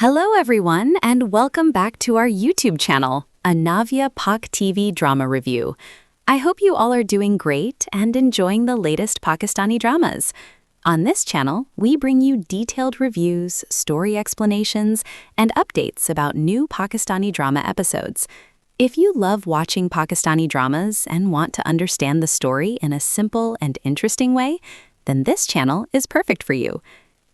Hello everyone and welcome back to our YouTube channel, Anavya Pak TV Drama Review. I hope you all are doing great and enjoying the latest Pakistani dramas. On this channel, we bring you detailed reviews, story explanations, and updates about new Pakistani drama episodes. If you love watching Pakistani dramas and want to understand the story in a simple and interesting way, then this channel is perfect for you.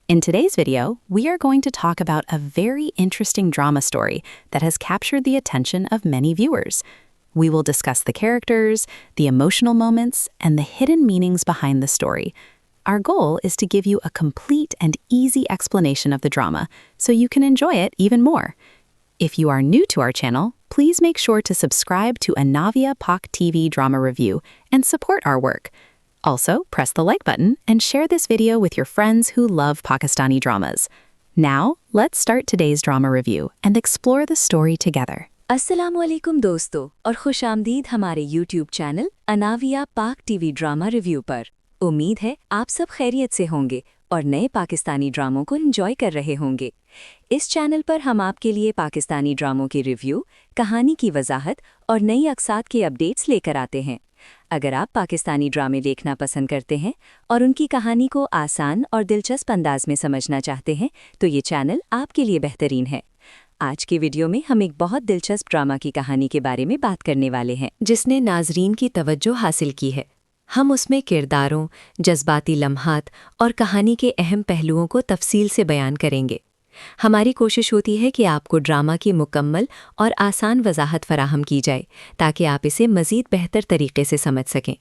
In today's video, we are going to talk about a very interesting drama story that has captured the attention of many viewers. We will discuss the characters, the emotional moments, and the hidden meanings behind the story. Our goal is to give you a complete and easy explanation of the drama, so you can enjoy it even more. If you are new to our channel, please make sure to subscribe to Anavya Pak TV Drama Review and support our work. Also, press the like button and share this video with your friends who love Pakistani dramas. Now, let's start today's drama review and explore the story together. अस्सलामुअलैकुम दोस्तों और खुशामदीद हमारे YouTube channel अनाविया पाक TV drama review पर। उम्मीद है आप सब खैरियत से होंगे और नए पाकिस्तानी ड्रामों को एंजॉय कर रहे होंगे। इस चैनल पर हम आपके लिए पाकिस्तानी ड्रामों की रिव्यू, कहानी की वजाहत और नई अक़सात के अपडेट्स लेकर आते हैं। अगर आप पाकिस्तानी ड्रामे देखना पसंद करते हैं और उनकी कहानी को आसान और दिलचस्प अंदाज में समझना चाहते हैं तो ये चैनल आपके लिए बेहतरीन है। आज की वीडियो में हम एक बहुत दिलचस्प ड्रामा की कहानी के बारे में बात करने वाले हैं जिसने नाजरीन की तवज्जो हासिल की है। हम उसमें किरदारों, जज्बाती लम्हात और कहानी के अहम पहलुओं को तफसील से बयान करेंगे। हमारी कोशिश होती है कि आपको ड्रामा की मुकम्मल और आसान वजाहत फराहम की जाए ताकि आप इसे मज़ीद बेहतर तरीके से समझ सकें।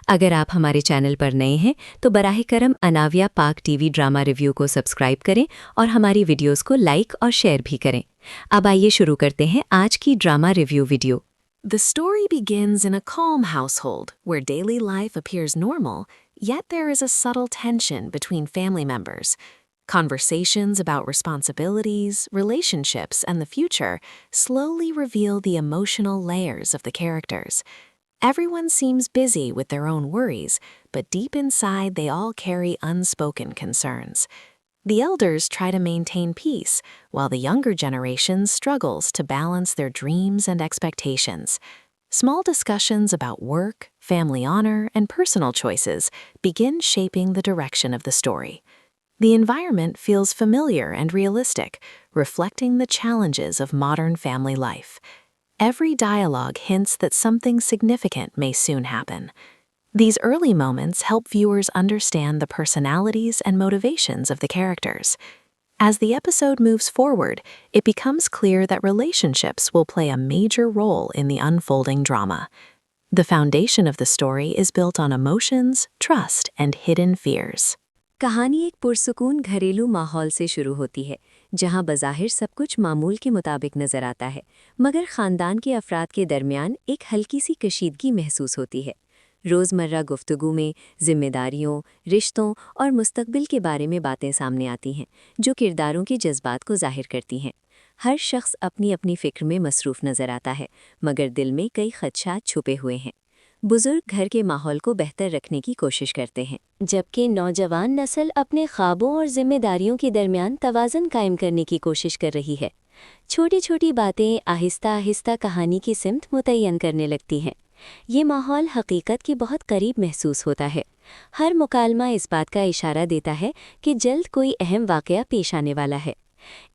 अगर आप हमारे चैनल पर नए हैं तो बराह करम अनाविया पाक टीवी ड्रामा रिव्यू को सब्सक्राइब करें और हमारी वीडियोस को लाइक और शेयर भी करें। अब आइए शुरू करते हैं आज की drama review video. The story begins in a calm household where daily life appears normal, yet there is a subtle tension between family members. Conversations about responsibilities, relationships, and the future slowly reveal the emotional layers of the characters. Everyone seems busy with their own worries, but deep inside they all carry unspoken concerns. The elders try to maintain peace, while the younger generation struggles to balance their dreams and expectations. Small discussions about work, family honor, and personal choices begin shaping the direction of the story. The environment feels familiar and realistic, reflecting the challenges of modern family life. Every dialogue hints that something significant may soon happen. These early moments help viewers understand the personalities and motivations of the characters. As the episode moves forward, it becomes clear that relationships will play a major role in the unfolding drama. The foundation of the story is built on emotions, trust, and hidden fears. कहानी एक पुरसुकून घरेलू माहौल से शुरू होती है जहां बज़ाहिर सब कुछ मामूल के मुताबिक नजर आता है, मगर ख़ानदान के अफराद के दरमियान एक हल्की सी कशीदगी महसूस होती है। रोज़मर्रा गुफ्तगू में जिम्मेदारियों, रिश्तों और मुस्तकबिल के बारे में बातें सामने आती हैं जो किरदारों के जज्बात को जाहिर करती हैं। हर शख्स अपनी अपनी फ़िक्र में मसरूफ़ नज़र आता है, मगर दिल में कई ख़दशात छुपे हुए हैं। बुजुर्ग घर के माहौल को बेहतर रखने की कोशिश करते हैं, जबकि नौजवान नस्ल अपने ख्वाबों और जिम्मेदारियों के दरमियान तवाज़ुन कायम करने की कोशिश कर रही है। छोटी छोटी बातें आहिस्ता आहिस्ता कहानी की सिमत मुतय्यन करने लगती हैं। ये माहौल हकीकत के बहुत करीब महसूस होता है। हर मुकालमा इस बात का इशारा देता है कि जल्द कोई अहम वाक़या पेश आने वाला है।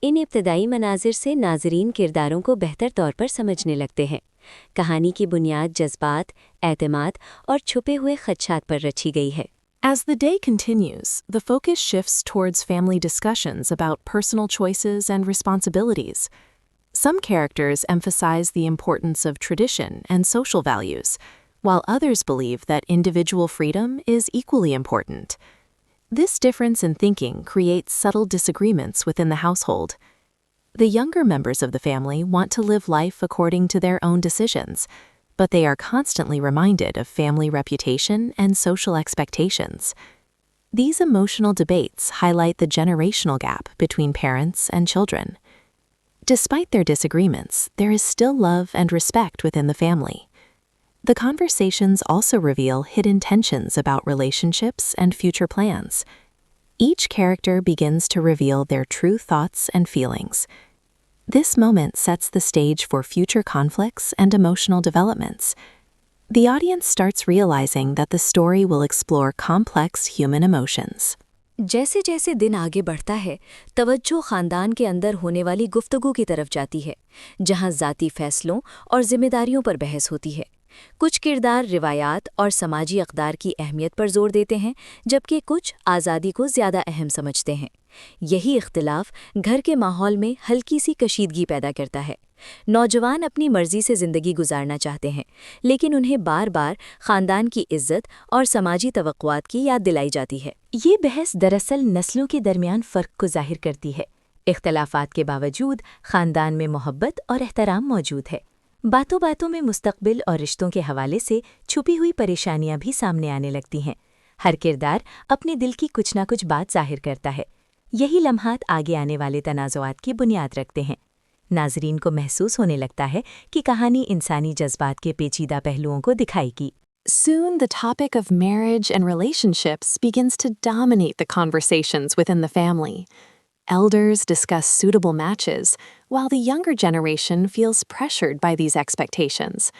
इन इब्तदाई मनाजिर से नाज़रीन किरदारों को बेहतर तौर पर समझने लगते हैं। कहानी की बुनियाद जज्बात, एतमाद और छुपे हुए ख़दशात पर रची गई है। As the day continues, the focus shifts towards family discussions about personal choices and responsibilities. Some characters emphasize the importance of tradition and social values, while others believe that individual freedom is equally important. This difference in thinking creates subtle disagreements within the household. The younger members of the family want to live life according to their own decisions, but they are constantly reminded of family reputation and social expectations. These emotional debates highlight the generational gap between parents and children. Despite their disagreements, there is still love and respect within the family. The conversations also reveal hidden tensions about relationships and future plans. Each character begins to reveal their true thoughts and feelings. This moment sets the stage for future conflicts and emotional developments. The audience starts realizing that the story will explore complex human emotions. जैसे जैसे दिन आगे बढ़ता है, तवज्जो खानदान के अंदर होने वाली गुफ्तगू की तरफ जाती है, जहां ज़ाती फैसलों और जिम्मेदारियों पर बहस होती है। कुछ किरदार रिवायात और समाजी अक़दार की अहमियत पर जोर देते हैं, जबकि कुछ आज़ादी को ज़्यादा अहम समझते हैं। यही इख्तिलाफ घर के माहौल में हल्की सी कशीदगी पैदा करता है। नौजवान अपनी मर्जी से ज़िंदगी गुजारना चाहते हैं, लेकिन उन्हें बार बार ख़ानदान की इज़्ज़त और समाजी तवक्कुआत की याद दिलाई जाती है। ये बहस दरअसल नस्लों के दरमियान फ़र्क को ज़ाहिर करती है। इख्तिलाफ़ात के बावजूद ख़ानदान में मोहब्बत और एहतराम मौजूद है। बातों बातों में मुस्तक़बिल और रिश्तों के हवाले से छुपी हुई परेशानियां भी सामने आने लगती हैं। हर किरदार अपने दिल की कुछ ना कुछ बात ज़ाहिर करता है। यही लम्हात आगे आने वाले तनाज़ुआत की बुनियाद रखते हैं। नाज़रीन को महसूस होने लगता है कि कहानी इंसानी जज्बात के पेचीदा पहलुओं को दिखाएगी। Soon, the topic of marriage and relationships begins to dominate the conversations within the family. Elders discuss suitable matches, while the younger generation feels pressured by these expectations.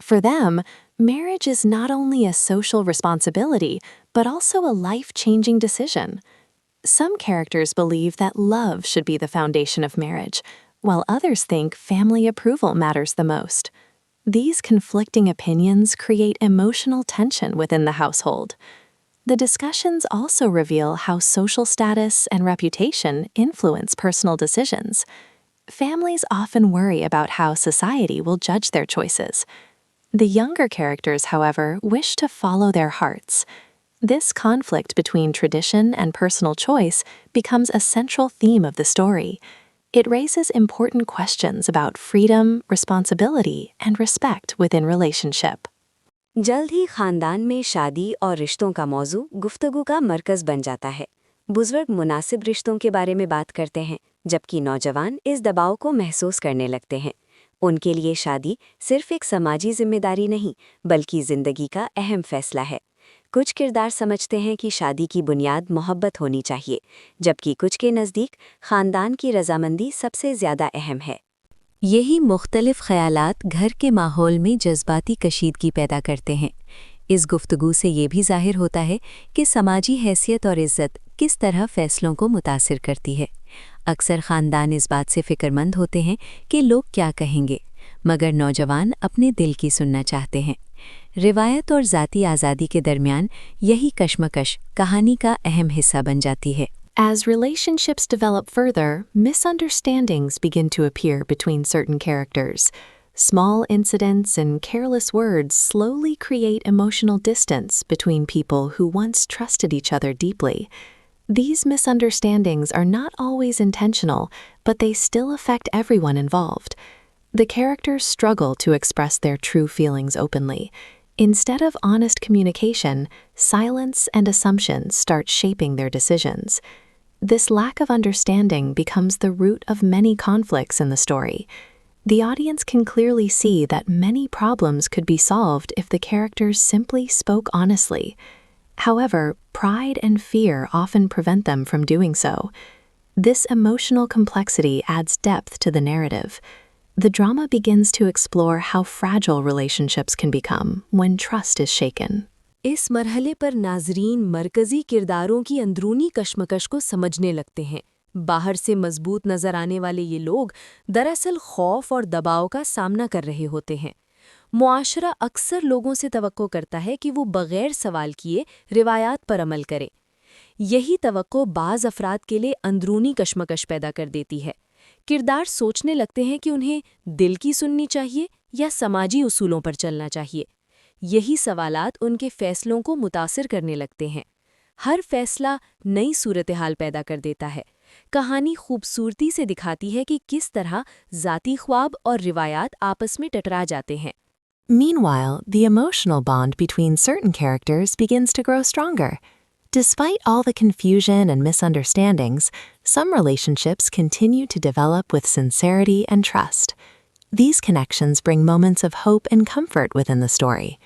For them, marriage is not only a social responsibility, but also a life-changing decision. Some characters believe that love should be the foundation of marriage, while others think family approval matters the most. These conflicting opinions create emotional tension within the household. The discussions also reveal how social status and reputation influence personal decisions. Families often worry about how society will judge their choices. The younger characters, however, wish to follow their hearts. This conflict between tradition and personal choice becomes a central theme of the story. It raises important questions about freedom, responsibility, and respect within relationship. जल्द ही ख़ानदान में शादी और रिश्तों का मौजू गुफ्तगू का मरकज़ बन जाता है। बुज़ुर्ग मुनासिब रिश्तों के बारे में बात करते हैं, जबकि नौजवान इस दबाव को महसूस करने लगते हैं। उनके लिए शादी सिर्फ एक समाजी जिम्मेदारी नहीं, बल्कि ज़िंदगी का अहम फ़ैसला है। कुछ किरदार समझते हैं कि शादी की बुनियाद मोहब्बत होनी चाहिए, जबकि कुछ के नज़दीक ख़ानदान की रज़ामंदी सबसे ज़्यादा अहम है। यही मुख्तलिफ ख़यालात घर के माहौल में जज्बाती कशीदगी पैदा करते हैं। इस गुफ्तगू से ये भी ज़ाहिर होता है कि समाजी हैसियत और इज़्ज़त किस तरह फ़ैसलों को मुतासिर करती है। अक्सर ख़ानदान इस बात से फ़िक्रमंद होते हैं कि लोग क्या कहेंगे, मगर नौजवान अपने दिल की सुनना चाहते हैं। रिवायत और ज़ाती आज़ादी के दरमियान यही कश्मकश कहानी का अहम हिस्सा बन जाती है। As relationships develop further, misunderstandings begin to appear between certain characters. Small incidents and careless words slowly create emotional distance between people who once trusted each other deeply. These misunderstandings are not always intentional, but they still affect everyone involved. The characters struggle to express their true feelings openly. Instead of honest communication, silence and assumptions start shaping their decisions. This lack of understanding becomes the root of many conflicts in the story. The audience can clearly see that many problems could be solved if the characters simply spoke honestly. However, pride and fear often prevent them from doing so. This emotional complexity adds depth to the narrative. The drama begins to explore how fragile relationships can become when trust is shaken. इस मरहले पर नाज़रीन मरकज़ी किरदारों की अंदरूनी कश्मकश को समझने लगते हैं। बाहर से मजबूत नज़र आने वाले ये लोग दरअसल खौफ और दबाव का सामना कर रहे होते हैं। मुआशरा अक्सर लोगों से तवक्को करता है कि वो बग़ैर सवाल किए रिवायात पर अमल करें। यही तवक्को बाज़ अफ़राद के लिए अंदरूनी कश्मकश पैदा कर देती है। किरदार सोचने लगते हैं कि उन्हें दिल की सुननी चाहिए या समाजी उसूलों पर चलना चाहिए। यही सवालात उनके फ़ैसलों को मुतासिर करने लगते हैं। हर फ़ैसला नई सूरत-ए-हाल पैदा कर देता है। कहानी खूबसूरती से दिखाती है कि किस तरह ज़ाती ख्वाब और रिवायात आपस में टकरा जाते हैं। Meanwhile, the emotional bond between certain characters begins to grow stronger. Despite all the confusion and misunderstandings, some relationships continue to develop with sincerity and trust. These connections bring moments of hope and comfort within the story.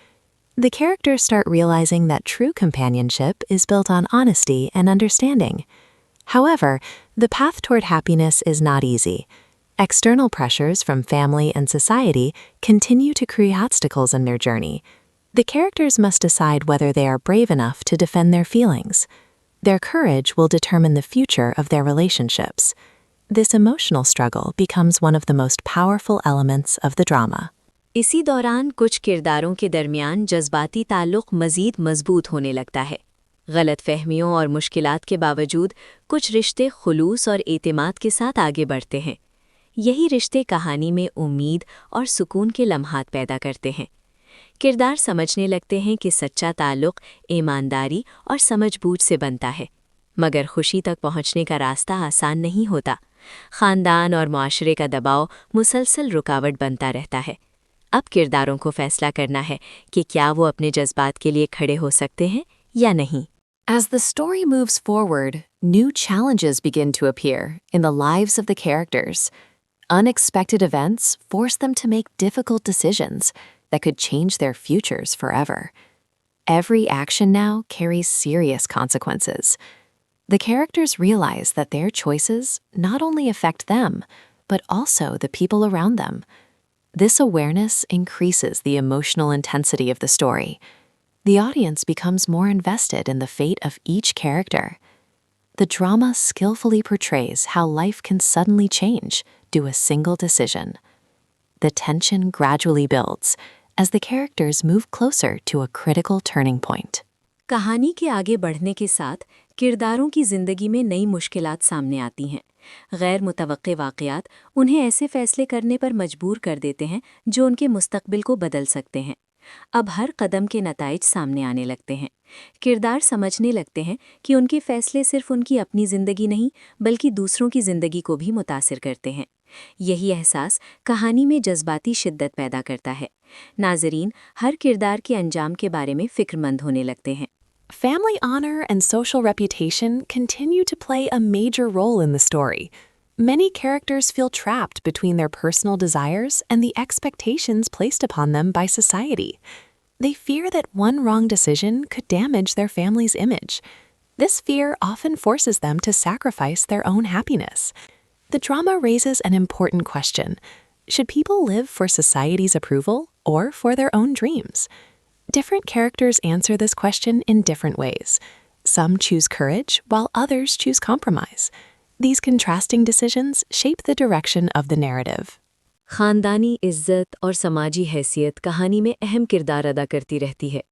The characters start realizing that true companionship is built on honesty and understanding. However, the path toward happiness is not easy. External pressures from family and society continue to create obstacles in their journey. The characters must decide whether they are brave enough to defend their feelings. Their courage will determine the future of their relationships. This emotional struggle becomes one of the most powerful elements of the drama. इसी दौरान कुछ किरदारों के दरमियान जज्बाती ताल्लुक़ मज़ीद मज़बूत होने लगता है। गलतफहमियों और मुश्किलात के बावजूद कुछ रिश्ते खुलूस और एतमाद के साथ आगे बढ़ते हैं। यही रिश्ते कहानी में उम्मीद और सुकून के लम्हात पैदा करते हैं। किरदार समझने लगते हैं कि सच्चा ताल्लुक़ ईमानदारी और समझबूझ से बनता है, मगर खुशी तक पहुंचने का रास्ता आसान नहीं होता। ख़ानदान और मुआशरे का दबाव मुसलसल रुकावट बनता रहता है। अब किरदारों को फैसला करना है कि क्या वो अपने जज्बात के लिए खड़े हो सकते हैं या नहीं। As the story moves forward, new challenges begin to appear in the lives of the characters. Unexpected events force them to make difficult decisions that could change their futures forever. Every action now carries serious consequences. The characters realize that their choices not only affect them, but also the people around them. This awareness increases the emotional intensity of the story. The audience becomes more invested in the fate of each character. The drama skillfully portrays how life can suddenly change due to a single decision. The tension gradually builds as the characters move closer to a critical turning point. कहानी के आगे बढ़ने के साथ किरदारों की ज़िंदगी में नई मुश्किलात सामने आती हैं। गैर मुतवक्के वाक़यात उन्हें ऐसे फ़ैसले करने पर मजबूर कर देते हैं जो उनके मुस्तक़बिल को बदल सकते हैं। अब हर कदम के नताइज सामने आने लगते हैं। किरदार समझने लगते हैं कि उनके फ़ैसले सिर्फ उनकी अपनी ज़िंदगी नहीं, बल्कि दूसरों की ज़िंदगी को भी मुतासिर करते हैं। यही एहसास कहानी में जज्बाती शिद्दत पैदा करता है। नाज़रीन हर किरदार के अंजाम के बारे में फ़िक्रमंद होने लगते हैं। Family honor and social reputation continue to play a major role in the story. Many characters feel trapped between their personal desires and the expectations placed upon them by society. They fear that one wrong decision could damage their family's image. This fear often forces them to sacrifice their own happiness. The drama raises an important question. Should people live for society's approval or for their own dreams? Different characters answer this question in different ways. Some choose courage, while others choose compromise. These contrasting decisions shape the direction of the narrative. ख़ानदानी इज़्ज़त और समाजी हैसियत कहानी में अहम किरदार अदा करती रहती है।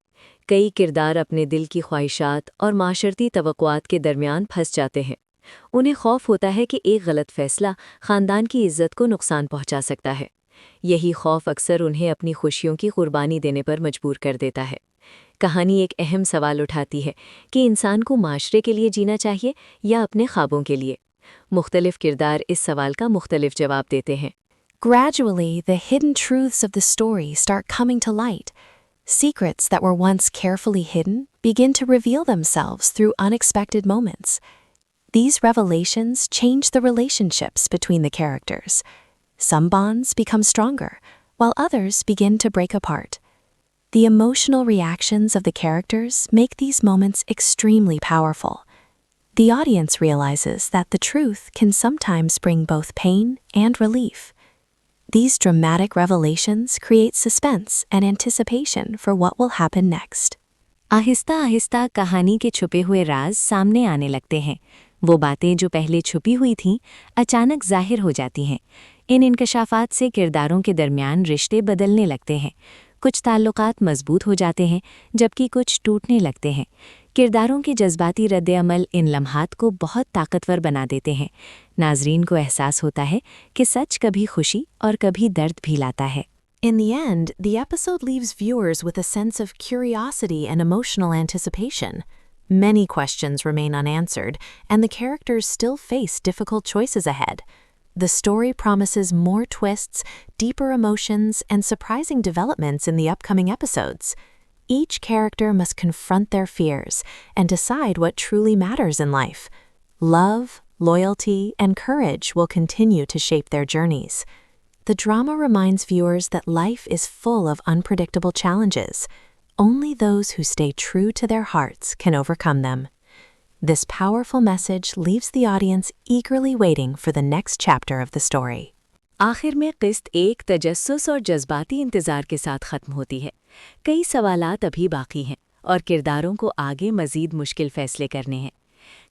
कई किरदार अपने दिल की ख्वाहिशात और माशरती तवक्कुआत के दरमियान फंस जाते हैं। उन्हें खौफ होता है कि एक गलत फ़ैसला ख़ानदान की इज़्ज़त को नुकसान पहुंचा सकता है। यही खौफ अक्सर उन्हें अपनी खुशियों की कुर्बानी देने पर मजबूर कर देता है। कहानी एक अहम सवाल उठाती है कि इंसान को माशरे के लिए जीना चाहिए या अपने ख्वाबों के लिए। मुख्तलिफ किरदार इस सवाल का मुख्तलिफ जवाब देते हैं। Gradually, the hidden truths of the story start coming to light. Secrets that were once carefully hidden begin to reveal themselves through unexpected moments. These revelations change the relationships between the characters. Some bonds become stronger, while others begin to break apart. The emotional reactions of the characters make these moments extremely powerful. The audience realizes that the truth can sometimes bring both pain and relief. These dramatic revelations create suspense and anticipation for what will happen next. Aahista Aahista कहानी के छुपे हुए राज सामने आने लगते हैं। वो बातें जो पहले छुपी हुई थीं, अचानक जाहिर हो जाती हैं। इन इंकशाफात से किरदारों के दरमियान रिश्ते बदलने लगते हैं। कुछ ताल्लुकात मजबूत हो जाते हैं, जबकि कुछ टूटने लगते हैं। किरदारों के जज्बाती रद्द-ए-अमल इन लम्हात को बहुत ताकतवर बना देते हैं। नाज़रीन को एहसास होता है कि सच कभी खुशी और कभी दर्द भी लाता है। In the end, the episode leaves viewers with a sense of curiosity and emotional anticipation. Many questions remain unanswered, and the characters still face difficult choices ahead. The story promises more twists, deeper emotions, and surprising developments in the upcoming episodes. Each character must confront their fears and decide what truly matters in life. Love, loyalty, and courage will continue to shape their journeys. The drama reminds viewers that life is full of unpredictable challenges. Only those who stay true to their hearts can overcome them. This powerful message leaves the audience eagerly waiting for the next chapter of the story. आखिर में किस्त एक तजस्सुस और जज्बाती इंतज़ार के साथ ख़त्म होती है। कई सवालात अभी बाकी हैं और किरदारों को आगे मज़ीद मुश्किल फ़ैसले करने हैं।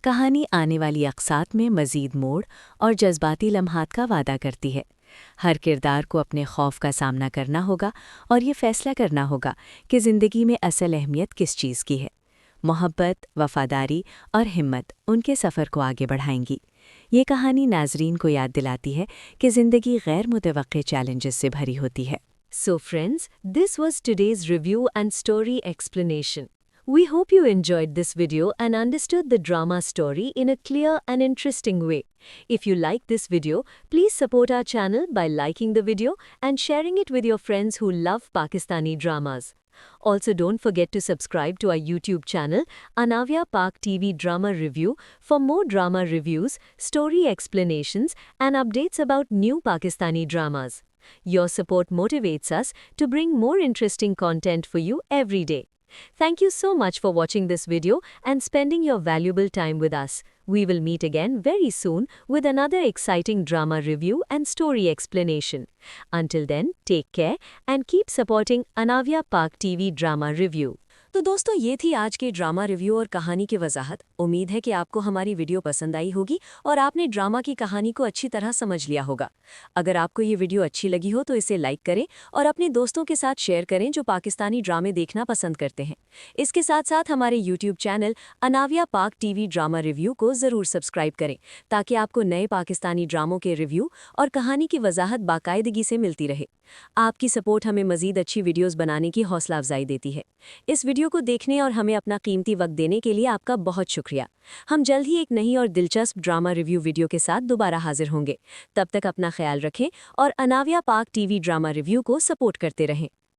कहानी आने वाली अक़सात में मज़ीद मोड़ और जज्बाती लम्हात का वादा करती है। हर किरदार को अपने खौफ का सामना करना होगा और ये फ़ैसला करना होगा कि ज़िंदगी में असल अहमियत किस चीज़ की है। मोहब्बत, वफ़ादारी और हिम्मत उनके सफ़र को आगे बढ़ाएंगी। ये कहानी नाज़रीन को याद दिलाती है कि ज़िंदगी गैर मुतवक्के चैलेंजेस से भरी होती है। So friends, this was today's review and story explanation. We hope you enjoyed this video and understood the drama story in a clear and interesting way. If you like this video, please support our channel by liking the video and sharing it with your friends who love Pakistani dramas. Also, don't forget to subscribe to our YouTube channel, Anavya Pak TV Drama Review, for more drama reviews, story explanations, and updates about new Pakistani dramas. Your support motivates us to bring more interesting content for you every day. Thank you so much for watching this video and spending your valuable time with us. We will meet again very soon with another exciting drama review and story explanation. Until then, take care and keep supporting Anavya Pak TV Drama Review. तो दोस्तों, ये थी आज के drama review और कहानी की वजाहत। उम्मीद है कि आपको हमारी वीडियो पसंद आई होगी और आपने ड्रामा की कहानी को अच्छी तरह समझ लिया होगा। अगर आपको ये वीडियो अच्छी लगी हो तो इसे लाइक करें और अपने दोस्तों के साथ शेयर करें जो पाकिस्तानी ड्रामे देखना पसंद करते हैं। इसके साथ साथ हमारे यूट्यूब चैनल अनाविया पाक टीवी ड्रामा रिव्यू को ज़रूर सब्सक्राइब करें ताकि आपको नए पाकिस्तानी ड्रामों के रिव्यू और कहानी की वजाहत बाकायदगी से मिलती रहे। आपकी सपोर्ट हमें मज़ीद अच्छी वीडियोज़ बनाने की हौसला अफजाई देती है। इस वीडियो को देखने और हमें अपना कीमती वक्त देने के लिए आपका बहुत शुक्रिया। हम जल्द ही एक नई और दिलचस्प ड्रामा रिव्यू वीडियो के साथ दोबारा हाजिर होंगे। तब तक अपना ख्याल रखें और अनाविया पाक टीवी ड्रामा रिव्यू को सपोर्ट करते रहें।